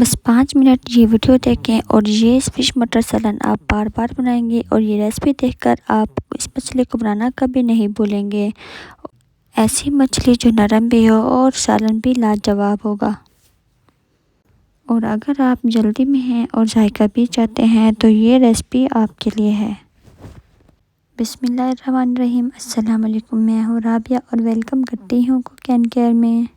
बस 5 मिनट ये वीडियो देखें और ये फिश मटर सालन आप बार बार बनाएंगे और ये रेसिपी देखकर आप इस मछली को बनाना कभी नहीं भूलेंगे। ऐसी मछली जो नरम भी हो और सालन भी लाजवाब होगा। और अगर आप जल्दी में हैं और जायका भी चाहते हैं तो ये रेसिपी आपके लिए है। बिस्मिल्लाहिर्रहमानिर्रहीम। अस्सलाम वालेकुम। मैं हूँ राबिया और वेलकम करती हूँ कुक एंड केयर में।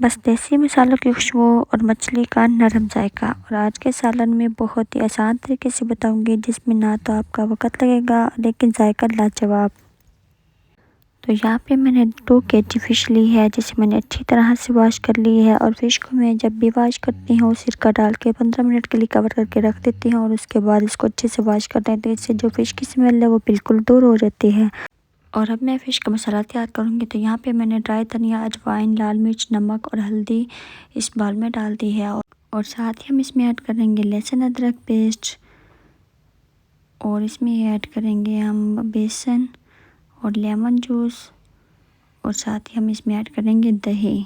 बस देसी मसालों की खुशबू और मछली का नरम जायका। और आज के सालन में बहुत ही आसान तरीके से बताऊंगी जिसमें ना तो आपका वक्त लगेगा लेकिन जायका लाजवाब। तो यहाँ पे मैंने 2 kg फ़िश ली है जिसे मैंने अच्छी तरह से वॉश कर ली है। और फ़िश को मैं जब भी वॉश करती हूँ सिरका डाल के 15 मिनट के लिए कवर करके रख देती हूँ और उसके बाद इसको अच्छे से वॉश कर देती हूँ। इससे जो फ़िश की स्मेल है वो बिल्कुल दूर हो जाती है। और अब मैं फ़िश का मसाला तैयार करूँगी। तो यहाँ पे मैंने ड्राई धनिया, अजवाइन, लाल मिर्च, नमक और हल्दी इस बाउल में डाल दी है। और साथ ही हम इसमें ऐड करेंगे लहसुन अदरक पेस्ट और इसमें ऐड करेंगे हम बेसन और लेमन जूस और साथ ही हम इसमें ऐड करेंगे दही।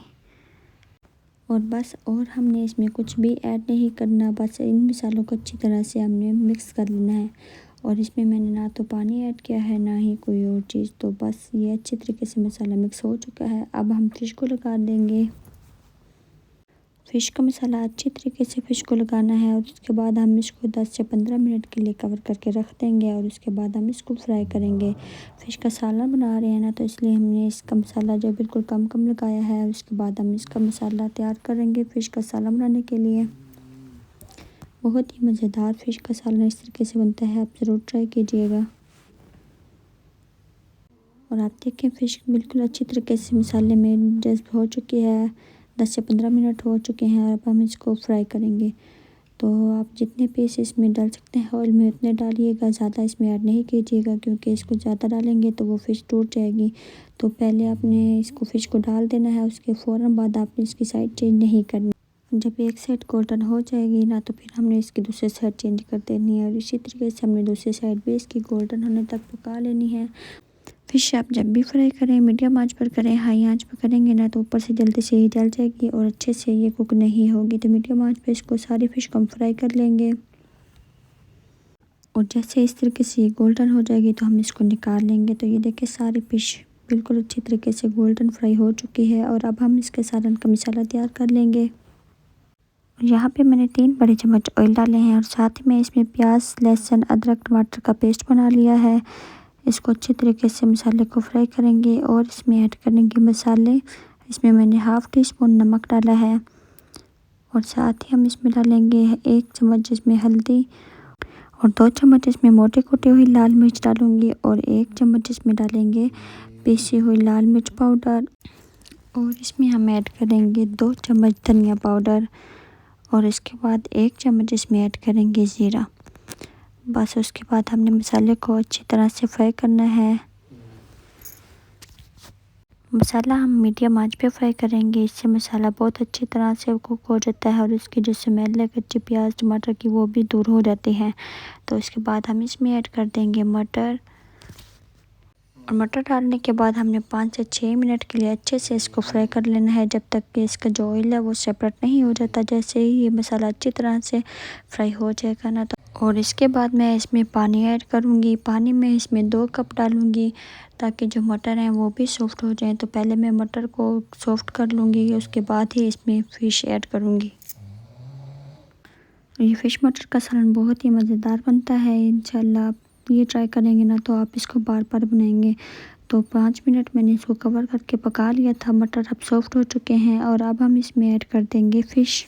और बस और हमने इसमें कुछ भी ऐड नहीं करना, बस इन मसालों को अच्छी तरह से हमने मिक्स कर लेना है। और इसमें मैंने ना तो पानी ऐड किया है ना ही कोई और चीज़। तो बस ये अच्छी तरीके से मसाला मिक्स हो चुका है। अब हम फ़िश को लगा देंगे। फ़िश का मसाला अच्छी तरीके से फ़िश को लगाना है और उसके बाद हम इसको 10 से 15 मिनट के लिए कवर करके रख देंगे। और उसके बाद हम इसको फ्राई करेंगे। फ़िश का सालन बना रहे हैं ना, तो इसलिए हमने इसका मसाला जो बिल्कुल कम कम लगाया है। उसके बाद हम इसका मसाला तैयार करेंगे फ़िश का सालन बनाने के लिए। बहुत ही मज़ेदार फ़िश का सालन इस तरीके से बनता है, आप ज़रूर ट्राई कीजिएगा। और आप देखें फ़िश बिल्कुल अच्छी तरीके से मसाले में जज़्ब हो चुकी है। 10 से 15 मिनट हो चुके हैं और अब हम इसको फ्राई करेंगे। तो आप जितने पीस इसमें डाल सकते हैं ऑयल में उतने डालिएगा, ज़्यादा इसमें ऐड नहीं कीजिएगा क्योंकि इसको ज़्यादा डालेंगे तो वो फ़िश टूट जाएगी। तो पहले आपने इसको फ़िश को डाल देना है, उसके फ़ौरन बाद आपने इसकी साइड चेंज नहीं करनी। जब एक साइड गोल्डन हो जाएगी ना, तो फिर हमने इसकी दूसरी साइड चेंज कर देनी है। और इसी तरीके से हमने दूसरी साइड भी इसकी गोल्डन होने तक पका लेनी है। फ़िश आप जब भी फ्राई करें मीडियम आंच पर करें, हाई आंच पर करेंगे ना तो ऊपर से जल्दी से ही जल जाएगी और अच्छे से ये कुक नहीं होगी। तो मीडियम आंच पर इसको सारी फ़िश को हम फ्राई कर लेंगे। और जैसे इस तरीके से ये गोल्डन हो जाएगी तो हम इसको निकाल लेंगे। तो ये देखिए सारी फ़िश बिल्कुल अच्छी तरीके से गोल्डन फ्राई हो चुकी है। और अब हम इसके सालन का मसाला तैयार कर लेंगे। यहाँ पे मैंने 3 बड़े चम्मच ऑयल डाले हैं और साथ ही में इसमें प्याज, लहसुन, अदरक, टमाटर का पेस्ट बना लिया है। इसको अच्छे तरीके से मसाले को फ्राई करेंगे और इसमें ऐड करेंगे मसाले। इसमें मैंने हाफ़ टी स्पून नमक डाला है और साथ ही हम इसमें डालेंगे 1 चम्मच इसमें हल्दी और 2 चम्मच इसमें मोटे कुटी हुई लाल मिर्च डालूंगी और 1 चम्मच इसमें डालेंगे पीसी हुई लाल मिर्च पाउडर। और इसमें हम ऐड करेंगे 2 चम्मच धनिया पाउडर और इसके बाद 1 चम्मच इसमें ऐड करेंगे ज़ीरा। बस उसके बाद हमने मसाले को अच्छी तरह से फ्राई करना है। मसाला हम मीडियम आंच पे फ्राई करेंगे, इससे मसाला बहुत अच्छी तरह से कुक हो जाता है और उसकी जो स्मेल है कच्चे प्याज टमाटर की वो भी दूर हो जाती है। तो इसके बाद हम इसमें ऐड कर देंगे मटर। और मटर डालने के बाद हमने 5 से 6 मिनट के लिए अच्छे से इसको फ्राई कर लेना है जब तक कि इसका जो ऑयल है वो सेपरेट नहीं हो जाता। जैसे ही ये मसाला अच्छी तरह से फ्राई हो जाएगा ना, तो और इसके बाद मैं इसमें पानी ऐड करूँगी। पानी में इसमें 2 कप डालूँगी ताकि जो मटर हैं वो भी सॉफ़्ट हो जाएं। तो पहले मैं मटर को सॉफ़्ट कर लूँगी, उसके बाद ही इसमें फ़िश ऐड करूँगी। ये फ़िश मटर का सालन बहुत ही मज़ेदार बनता है। इंशाल्लाह आप ये ट्राई करेंगे ना तो आप इसको बार बार बनाएंगे। तो 5 मिनट मैंने इसको कवर करके पका लिया था। मटर अब सॉफ़्ट हो चुके हैं और अब हम इसमें ऐड कर देंगे फ़िश।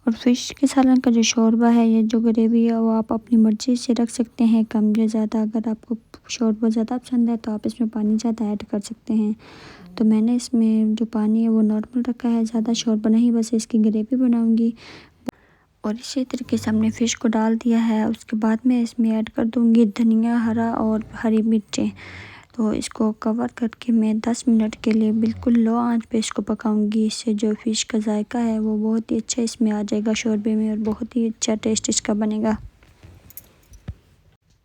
और फ़िश के सालन का जो शोरबा है, ये जो ग्रेवी है वो आप अपनी मर्ज़ी से रख सकते हैं कम या ज़्यादा। अगर आपको शोरबा ज़्यादा पसंद है तो आप इसमें पानी ज़्यादा ऐड कर सकते हैं। तो मैंने इसमें जो पानी है वो नॉर्मल रखा है, ज़्यादा शोरबा नहीं, बस इसकी ग्रेवी बनाऊंगी। और इसी तरीके से हमने फ़िश को डाल दिया है। उसके बाद मैं इसमें ऐड कर दूंगी धनिया हरा और हरी मिर्चें। तो इसको कवर करके मैं 10 मिनट के लिए बिल्कुल लो आंच पे इसको पकाऊंगी। इससे जो फ़िश का जायका है वो बहुत ही अच्छा इसमें आ जाएगा शोरबे में और बहुत ही अच्छा टेस्ट इसका बनेगा।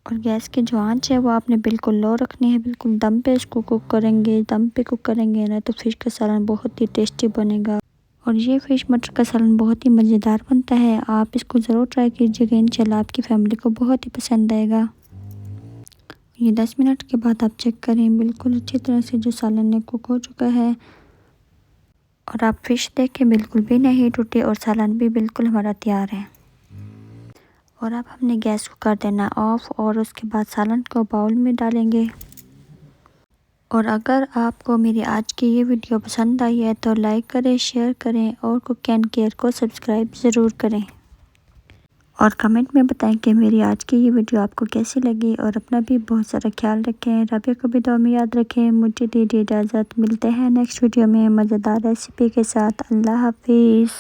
और गैस की जो आंच है वो आपने बिल्कुल लो रखनी है, बिल्कुल दम पे इसको कुक करेंगे। दम पे कुक करेंगे ना तो फ़िश का सालन बहुत ही टेस्टी बनेगा। और ये फ़िश मटर का सालन बहुत ही मज़ेदार बनता है। आप इसको ज़रूर ट्राई कीजिएगा, इंशाल्लाह आपकी फैमिली को बहुत ही पसंद आएगा। ये 10 मिनट के बाद आप चेक करें, बिल्कुल अच्छी तरह से जो सालन है कुक हो चुका है और आप फ़िश देख के बिल्कुल भी नहीं टूटे और सालन भी बिल्कुल हमारा तैयार है। और अब हमने गैस को कर देना ऑफ़ और उसके बाद सालन को बाउल में डालेंगे। और अगर आपको मेरी आज की ये वीडियो पसंद आई है तो लाइक करें, शेयर करें और कुक एंड केयर को सब्सक्राइब ज़रूर करें। और कमेंट में बताएं कि मेरी आज की ये वीडियो आपको कैसी लगी और अपना भी बहुत सारा ख्याल रखें। राबिया को भी दुआ में याद रखें। मुझे दीजिए इजाज़त, मिलते हैं नेक्स्ट वीडियो में मज़ेदार रेसिपी के साथ। अल्लाह हाफिज़।